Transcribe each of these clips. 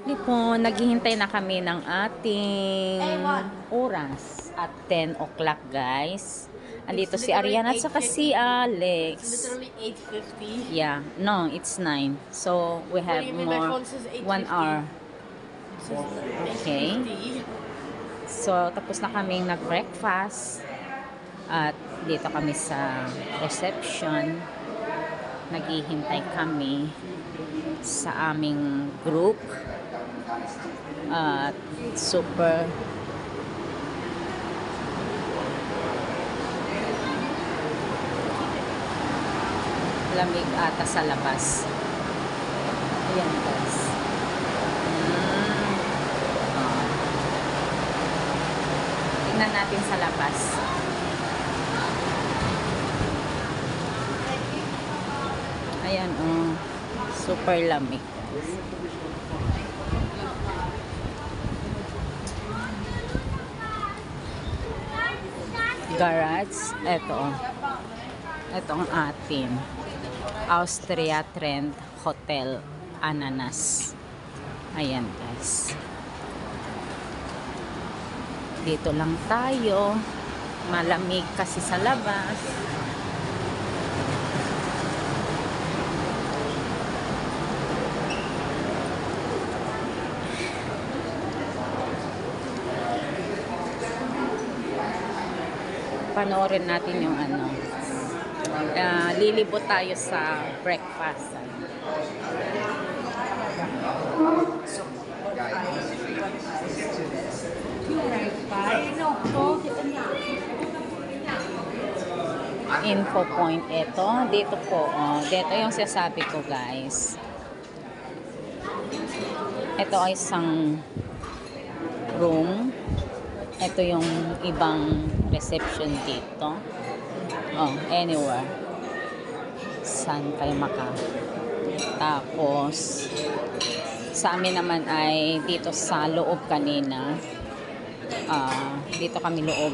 Hindi po, naghihintay na kami ng ating oras at 10 o'clock, guys. Andito si Ariana at saka si Alex. It's literally 8:50. Yeah, no, it's 9. So, we What have do you mean? My more phone says 8:50. 1 hour. It says Okay. 8:50. So, tapos na kaming nag-breakfast. At dito kami sa reception. Naghihintay kami sa aming group. At super lamig ata sa labas. Ayan, guys. Tingnan natin sa labas. Ayan, oh. Super lamig, guys. Garage. Ito. Ito ang atin. Austria Trend Hotel Ananas. Ayan, guys. Dito lang tayo. Malamig kasi sa labas. Panoorin natin yung ano. Lilibot tayo sa breakfast. Info point ito. Dito po. Dito yung sinasabi ko, guys. Ito ay isang room. Ito yung ibang reception dito. Anywhere. Saan kayo maka. Tapos, sa amin naman ay dito sa loob kanina. Dito kami loob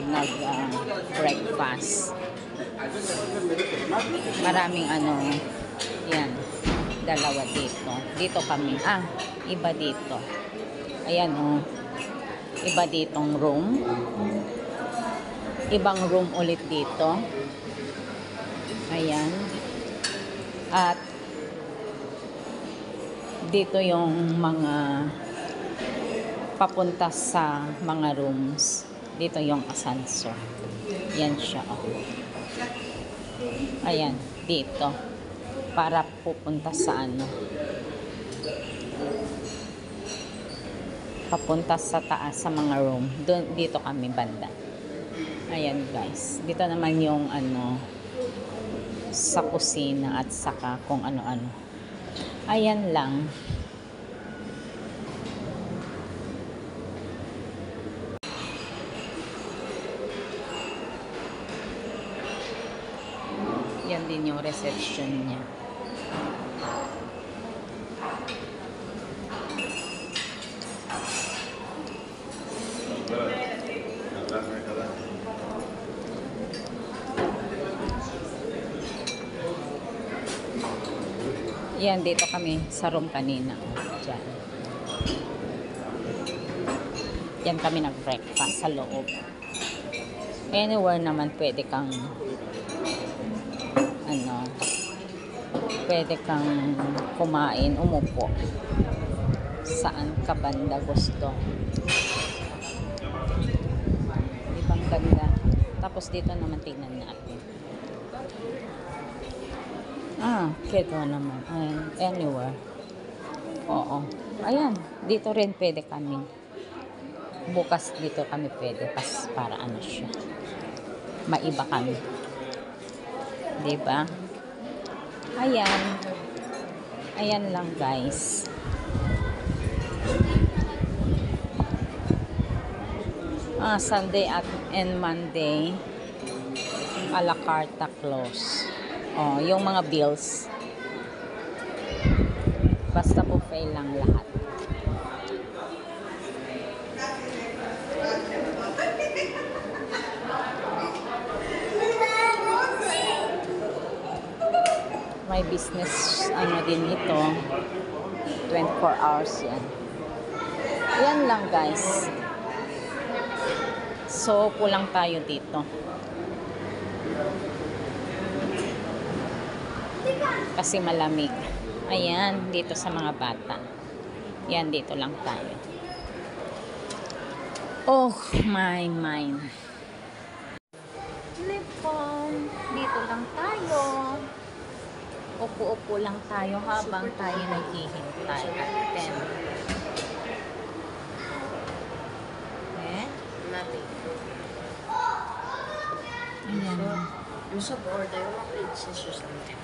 breakfast. Maraming yan. Dalawa dito. Dito kami. Iba dito. Ayan, iba ditong room. Ibang room ulit dito. Ayan. At dito yung mga papunta sa mga rooms. Dito yung asansor. Yan siya. Ayan. Dito. Para pupunta sa papunta sa taas sa mga room. Dito kami banda. Ayan, guys. Dito naman yung sa kusina at saka kung ano-ano. Ayan lang. Yan din yung reception niya. Yan, dito kami sa room kanina. Diyan. Yan kami nag-breakfast sa loob. Anywhere naman pwede kang pwede kang kumain, umupo. Saan ka banda gusto. Ibang ganda. Tapos dito naman tingnan natin. Kito naman. Ayan, anywhere. Oo. Ayan, dito rin pwede kami. Bukas dito kami pwede. Para siya. Maiba kami. Diba? Ayan. Ayan lang, guys. Sunday and Monday a la carte close. Yung mga bills. Basta buffet lang lahat. May business din ito. 24 hours yan. Yan lang guys. So, pulang tayo dito. Kasi malamig. Ayan, dito sa mga bata. Yan, dito lang tayo. Oh my mind. Lipon. Dito lang tayo. Upo-upo lang tayo habang tayo naghihintay at 10. Eh? Nothing. Ayan. Use of order. Yung princess or something.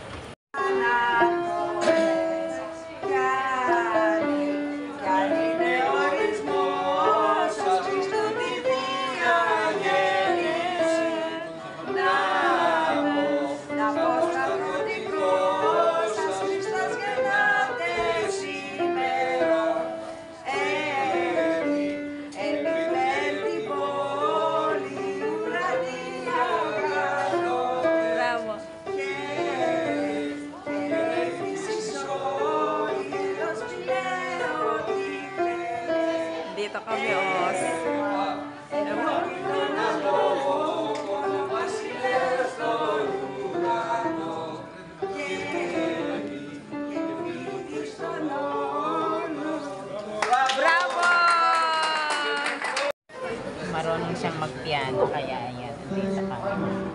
Dito kami, Os. Bravo! Marunong siyang magpiano, kaya yan. Dito kami.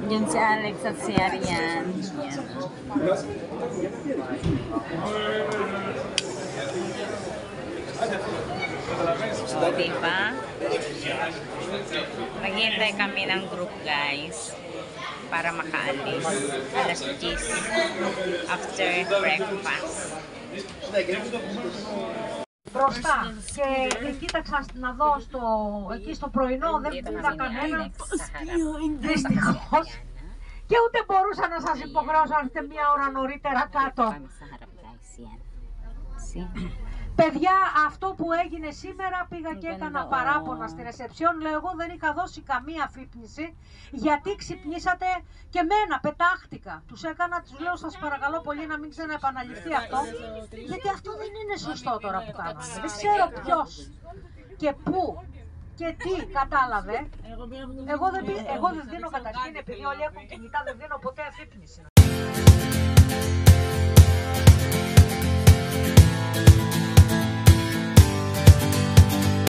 Yan si Alex at si Arian. Yan. O, diba? Naghihintay kami ng group, guys, para makaalis. Alas 10 after breakfast. Μπροστά και κοίταξα να δω εκεί στο πρωινό, δεν είδα κανένα. Δυστυχώς. Και ούτε μπορούσα να σας υποχρεώσω αν είστε μία ώρα νωρίτερα κάτω. Παιδιά, αυτό που έγινε σήμερα πήγα και έκανα παράπονα στη ρεσεψιόν. Λέω, εγώ δεν είχα δώσει καμία αφύπνιση, γιατί ξυπνήσατε και μένα, πετάχτηκα. Τους έκανα, τους λέω, σας παρακαλώ πολύ να μην ξαναεπαναληφθεί αυτό, γιατί αυτό δεν είναι σωστό τώρα που κάναμε. Δεν ξέρω ποιος και πού και τι κατάλαβε. Εγώ δεν δίνω καταρχήν, επειδή όλοι έχουν κινητά, δεν δίνω ποτέ αφύπνιση.